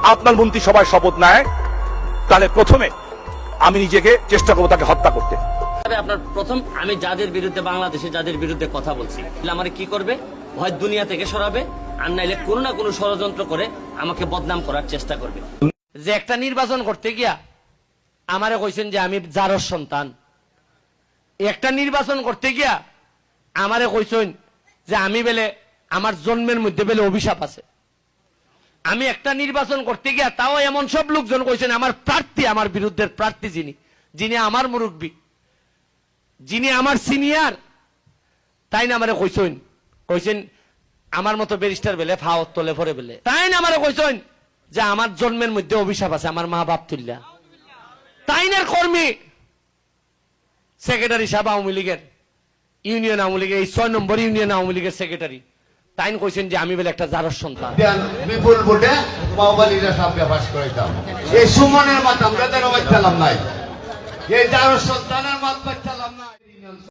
আপনার মন্ত্রিসভায় শপথ নেয়, তাহলে প্রথমে আমি নিজেকে চেষ্টা করবো তাকে হত্যা করতে। আপনার প্রথম, আমি যাদের বিরুদ্ধে, বাংলাদেশে যাদের বিরুদ্ধে কথা বলছি, আমার কি করবে, হয় দুনিয়া থেকে সরাবে, আর নাইলে কোনো না কোনো ষড়যন্ত্র করে আমাকে বদনাম করার চেষ্টা করবে। যে একটা নির্বাচন করতে গিয়া আমারে কইছেন যে আমি জারর সন্তান, একটা নির্বাচন করতে গিয়া আমারে কইছেন যে আমি বেলে আমার জন্মের মধ্যে বেলে অভিশাপ আছে। আমি একটা নির্বাচন করতে গিয়া তাও এমন সব লোকজন কইছেন আমার প্রার্থী, আমার বিরুদ্ধের প্রার্থী যিনি আমার মুরব্বী, যিনি আমার সিনিয়র, তাই না আমারে কইছেন আমার মতো ব্যারিস্টার বেলে ফাওয়াত তোলে পরে বেলে, তাই না আমারে কইছেন যে আমার জন্মের মধ্যে অভিশাপ আছে, আমার মা বাপ তুল্লা। তাই না কর্মী সেক্রেটারি সাহেব আওয়ামী লীগের, ইউনিয়ন আওয়ামী লীগের, এই 6 নম্বর ইউনিয়ন আওয়ামী লীগের সেক্রেটারি, তাই কইছেন যে আমি বলে একটা জারর সন্তান। বিপুল ভোটে বাহুবলীরা সামনে পাশ করাইতাম, এই সুমনের মাথা আমরা বাচ্চালাম নাই, এই জারর সন্তানের মাথা বাচ্চালাম নাই।